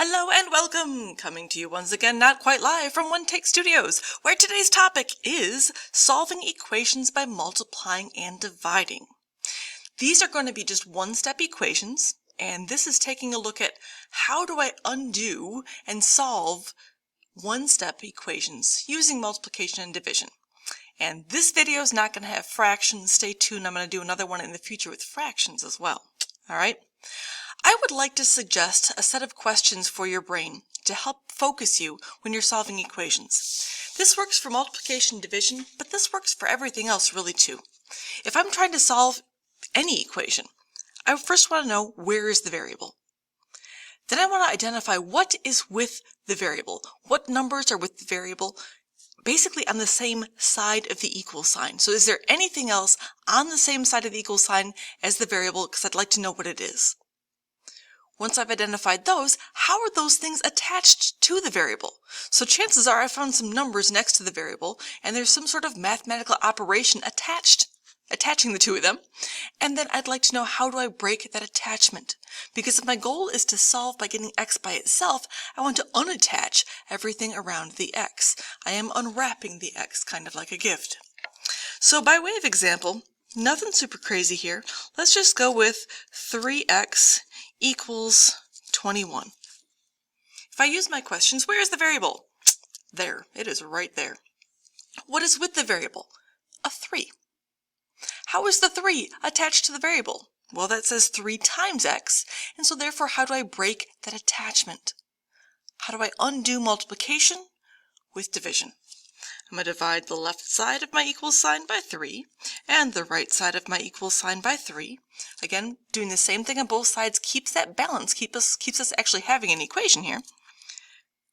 Hello and welcome! Coming to you once again, not quite live, from One Take Studios, where today's topic is solving equations by multiplying and dividing. These are going to be just one-step equations, and this is taking a look at how do I undo and solve one-step equations using multiplication and division. And this video is not going to have fractions. Stay tuned, I'm going to do another one in the future with fractions as well. Alright? I would like to suggest a set of questions for your brain to help focus you when you're solving equations. This works for multiplication and division, but this works for everything else really too. If I'm trying to solve any equation, I first want to know where is the variable. Then I want to identify what is with the variable, what numbers are with the variable, basically on the same side of the equal sign. So is there anything else on the same side of the equal sign as the variable, because I'd like to know what it is. Once I've identified those, how are those things attached to the variable? So chances are I found some numbers next to the variable, and there's some sort of mathematical operation attaching the two of them. And then I'd like to know, how do I break that attachment? Because if my goal is to solve by getting x by itself, I want to unattach everything around the x. I am unwrapping the x, kind of like a gift. So by way of example, nothing super crazy here. Let's just go with 3x equals 21. If I use my questions, where is the variable? There, it is right there. What is with the variable? A 3. How is the 3 attached to the variable? Well, that says 3 times x, and so therefore how do I break that attachment? How do I undo multiplication with division? I'm going to divide the left side of my equal sign by 3 and the right side of my equal sign by 3. Again, doing the same thing on both sides keeps that balance, keeps us actually having an equation here.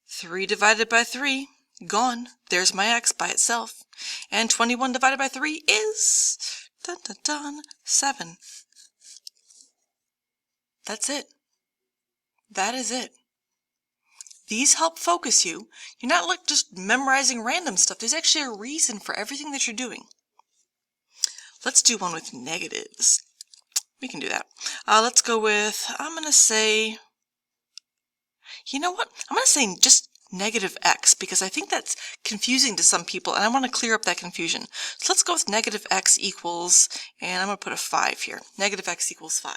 3 divided by 3, gone. There's my x by itself. And 21 divided by 3 is, dun dun dun, 7. That's it. That is it. These help focus you. You're not like just memorizing random stuff. There's actually a reason for everything that you're doing. Let's do one with negatives. We can do that. Let's go with, I'm going to say, you know what? I'm going to say just negative x, because I think that's confusing to some people, and I want to clear up that confusion. So let's go with negative x equals, and I'm going to put a 5 here. Negative x equals 5.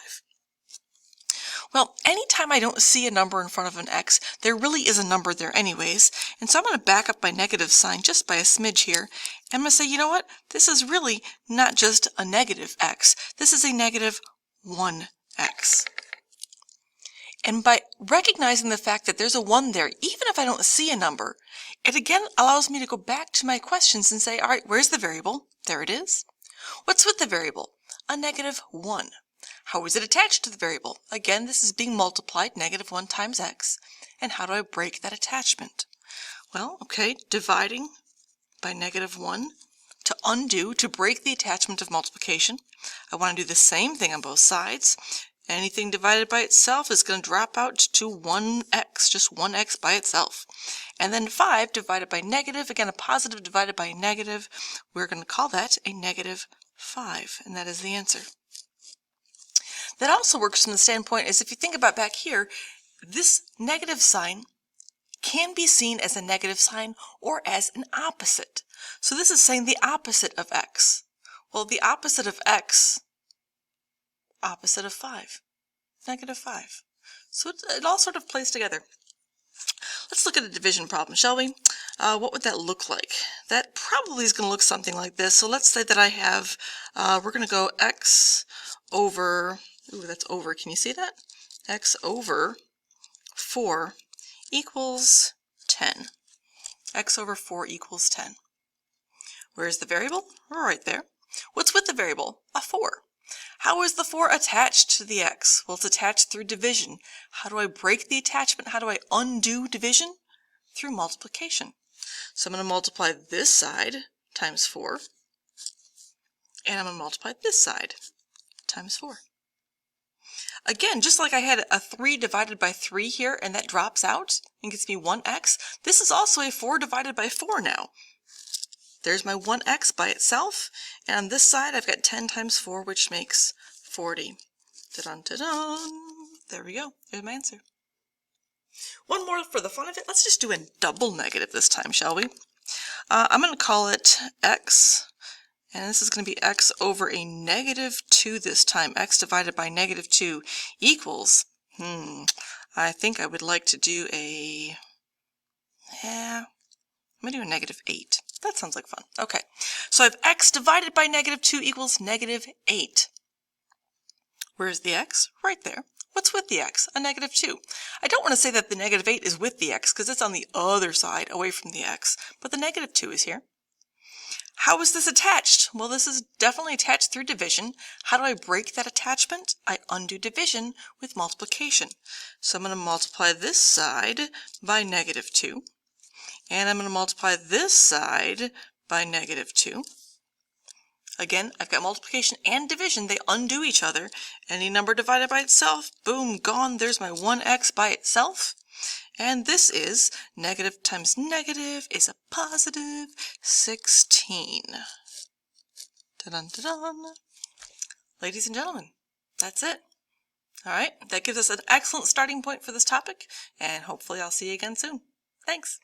Well, anytime I don't see a number in front of an x, there really is a number there anyways, and so I'm going to back up my negative sign just by a smidge here, and I'm going to say, you know what? This is really not just a negative x. This is a negative 1x. And by recognizing the fact that there's a 1 there, even if I don't see a number, it again allows me to go back to my questions and say, all right, where's the variable? There it is. What's with the variable? A negative 1. How is it attached to the variable? Again, this is being multiplied, negative 1 times x. And how do I break that attachment? Well, okay, dividing by negative 1 to undo, to break the attachment of multiplication. I want to do the same thing on both sides. Anything divided by itself is going to drop out to 1x, just 1x by itself. And then 5 divided by negative, again a positive divided by a negative, we're going to call that a negative 5, and that is the answer. That also works from the standpoint as if you think about back here, this negative sign can be seen as a negative sign or as an opposite. So this is saying the opposite of x. Well, the opposite of x, opposite of 5, negative 5. So it all sort of plays together. Let's look at a division problem, shall we? What would that look like? That probably is going to look something like this. So let's say that I have, we're going to go x over, ooh, that's over, can you see that? X over 4 equals 10. X over 4 equals 10. Where's the variable? Right there. What's with the variable? A 4. How is the 4 attached to the x? Well, it's attached through division. How do I break the attachment? How do I undo division? Through multiplication. So I'm going to multiply this side times 4, and I'm going to multiply this side times 4. Again, just like I had a 3 divided by 3 here, and that drops out and gives me 1x, this is also a 4 divided by 4 now. There's my 1x by itself, and on this side I've got 10 times 4, which makes 40. Da-dun, da-dun. There we go. There's my answer. One more for the fun of it. Let's just do a double negative this time, shall we? I'm going to call it x, and this is going to be x over a -2 this time. X divided by -2 equals, I think I would like to do a, I'm going to do a -8. That sounds like fun. Okay, so I have x divided by -2 equals -8. Where's the x? Right there. What's with the x? A -2. I don't want to say that the -8 is with the x because it's on the other side away from the x, but the -2 is here. How is this attached? Well, this is definitely attached through division. How do I break that attachment? I undo division with multiplication. So I'm going to multiply this side by -2, and I'm going to multiply this side by -2. Again, I've got multiplication and division. They undo each other. Any number divided by itself, boom, gone. There's my 1x by itself. And this is negative times negative is a positive 16. Da-dun, da-dun. Ladies and gentlemen, that's it. All right, that gives us an excellent starting point for this topic, and hopefully I'll see you again soon. Thanks.